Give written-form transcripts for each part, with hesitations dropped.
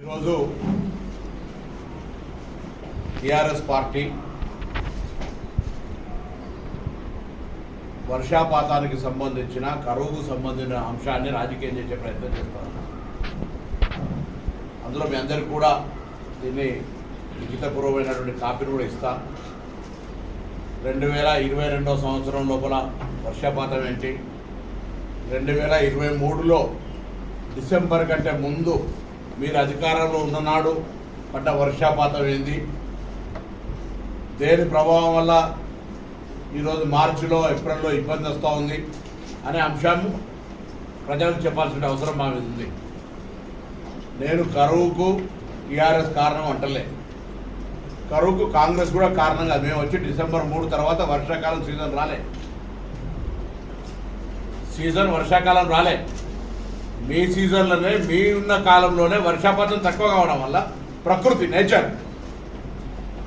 ఈరోజు TRS party వర్షాపాతానికి సంబంధించిన కరువుకు సంబంధించిన అంశాన్ని రాజకీయం చేసే ప్రయత్నం చేస్తారు. అందులో మీ అందరికీ కూడా దీన్ని లిఖితపూర్వమైనటువంటి కాపీని కూడా ఇస్తా. 2022 సంవత్సరం లోపల వర్షపాతం ఏంటి, 2023లో డిసెంబర్ కంటే ముందు మీరు అధికారంలో ఉన్ననాడు పడ్డ వర్షపాతం ఏంది, దేని ప్రభావం వల్ల ఈరోజు మార్చిలో ఏప్రిల్లో ఇబ్బంది వస్తూ ఉంది అనే అంశం ప్రజలకు చెప్పాల్సిన అవసరం మా మీద ఉంది. నేను కరువుకు టీఆర్ఎస్ కారణం అంటలే, కరువుకు కాంగ్రెస్ కూడా కారణం కాదు. మేము వచ్చి డిసెంబర్ 3 తర్వాత వర్షాకాలం వర్షాకాలం రాలే. మీ సీజన్లోనే మీ ఉన్న కాలంలోనే వర్షాపాతం తక్కువ కావడం వల్ల ప్రకృతి నేచర్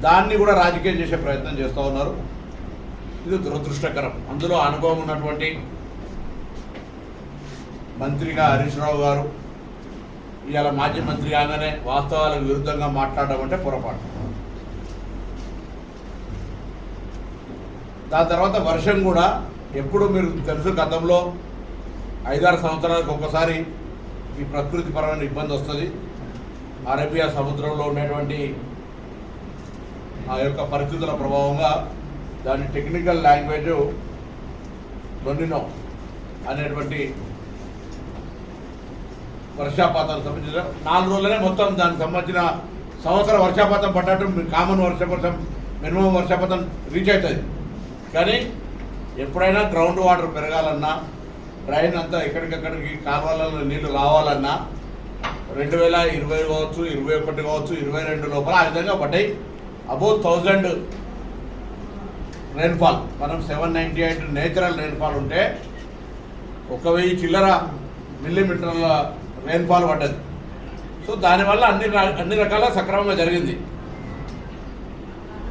దాన్ని కూడా రాజకీయం చేసే ప్రయత్నం చేస్తూ ఉన్నారు. ఇది దురదృష్టకరం. అందులో అనుభవం ఉన్నటువంటి మంత్రిగా హరీష్ రావు గారు ఇవాళ మాజీ మంత్రి కాగానే వాస్తవాలకు విరుద్ధంగా మాట్లాడడం అంటే పొరపాటు. దాని తర్వాత వర్షం కూడా ఎప్పుడు మీరు తెలుసు, గతంలో 5-6 సంవత్సరాలకు ఒకసారి ఈ ప్రకృతిపరమైన ఇబ్బంది వస్తుంది. అరేబియా సముద్రంలో ఉన్నటువంటి ఆ యొక్క పరిస్థితుల ప్రభావంగా దాని టెక్నికల్ లాంగ్వేజ్ లొనినో అనేటువంటి వర్షాపాతానికి సంబంధించిన 4 రోజులనే మొత్తం దానికి సంబంధించిన సంవత్సర వర్షాపాతం పడ్డట్టు కామన్ వర్షపాతం మినిమం వర్షపాతం రీచ్ అవుతుంది. కానీ ఎప్పుడైనా గ్రౌండ్ వాటర్ పెరగాలన్నా, డ్రైన్ అంతా ఎక్కడికక్కడికి కాలువలలో నీళ్లు రావాలన్నా 2020 కావచ్చు, 21 కావచ్చు, 22 లోపల ఆ విధంగా పడ్డాయి. Above 1000 rainfall. మనం 798 నేచురల్ రెయిన్ఫాల్ ఉంటే 1000 చిల్లర మిల్లీమీటర్ల రెయిన్ఫాల్ పడ్డది. సో దానివల్ల అన్ని రకాల సక్రమంగా జరిగింది.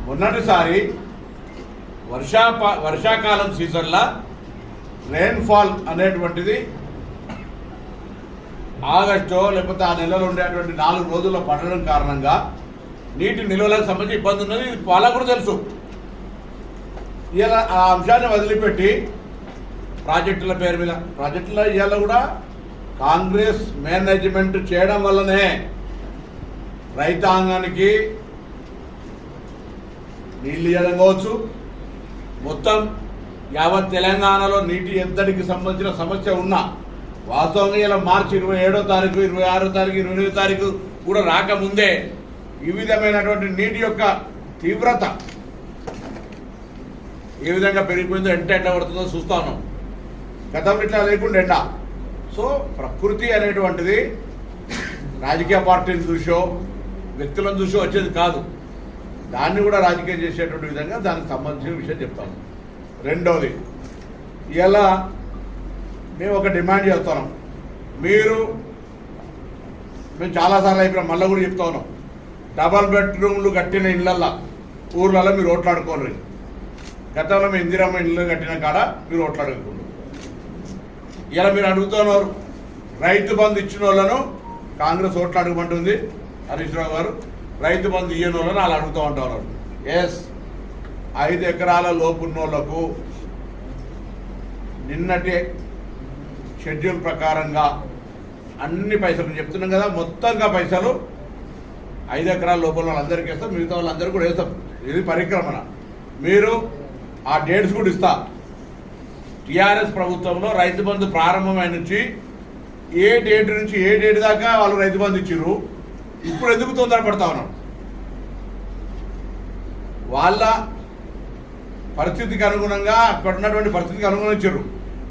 మొన్నటిసారి వర్షాకాలం సీజన్లో రెయిన్ఫాల్ అనేటువంటిది ఆగస్టు లేకపోతే ఆ నెలలో ఉండేటువంటి 4 రోజుల్లో పడడం కారణంగా నీటి నిల్వలకు సంబంధించి ఇబ్బంది ఉన్నది. ఇది వాళ్ళకు కూడా తెలుసు. ఇలా ఆ అంశాన్ని వదిలిపెట్టి ప్రాజెక్టుల పేరు మీద ప్రాజెక్టుల ఇవాళ కూడా కాంగ్రెస్ మేనేజ్మెంట్ చేయడం వల్లనే రైతాంగానికి నీళ్ళు ఇవ్వడం కావచ్చు, మొత్తం యావత్ తెలంగాణలో నీటి ఎద్దడికి సంబంధించిన సమస్య ఉన్నా వాస్తవంగా ఇలా మార్చి 27వ తారీఖు, 26వ తారీఖు, 28వ తారీఖు కూడా రాకముందే ఈ విధమైనటువంటి నీటి యొక్క తీవ్రత ఏ విధంగా పెరిగిపోయిందో, ఎండ పడుతుందో చూస్తా ఉన్నాం. గతంలో ఇట్లా లేకుండా ఎండ. సో ప్రకృతి అనేటువంటిది రాజకీయ పార్టీని చూసో వ్యక్తులను చూసో వచ్చేది కాదు. దాన్ని కూడా రాజకీయం చేసేటువంటి విధంగా దానికి సంబంధించిన విషయం చెప్తాను. రెండోది, ఇలా మేము ఒక డిమాండ్ చేస్తున్నాం. మేము చాలాసార్లు అయిపోయినా మళ్ళీ కూడా చెప్తా ఉన్నాం, డబల్ బెడ్రూమ్లు కట్టిన ఇళ్ళల్లో ఊర్లలో మీరు ఓట్లాడుకోరు. గతంలో మేము ఇందిరమ్మ ఇళ్ళు కట్టిన కాడ మీరు ఓట్లాడుకోండి. ఇలా మీరు అడుగుతున్నారు, రైతు బంధు ఇచ్చిన వాళ్ళను కాంగ్రెస్ ఓట్లాడుకోమంటుంది హరీష్ రావు గారు, రైతు బంధు ఇయ్యని వాళ్ళని వాళ్ళు అడుగుతూ ఉంటారు. ఎస్, 5 ఎకరాల లోపున్నోళ్లకు నిన్నటి షెడ్యూల్ ప్రకారంగా అన్ని పైసలు చెప్తున్నాం కదా, మొత్తంగా పైసలు 5 ఎకరాల లోపల వాళ్ళందరికీ వేస్తాం, మిగతా వాళ్ళందరూ కూడా వేస్తాం. ఇది పరిక్రమణ. మీరు ఆ డేట్స్ కూడా ఇస్తా. టీఆర్ఎస్ ప్రభుత్వంలో రైతు బంధు ప్రారంభమైన నుంచి ఏ డేట్ నుంచి ఏ డేట్ దాకా వాళ్ళు రైతు బంధు ఇచ్చిర్రు, ఇప్పుడు ఎందుకు తొందరపడతా ఉన్నాం? వాళ్ళ పరిస్థితికి అనుగుణంగా, అక్కడ ఉన్నటువంటి పరిస్థితికి అనుగుణంగా ఇచ్చారు.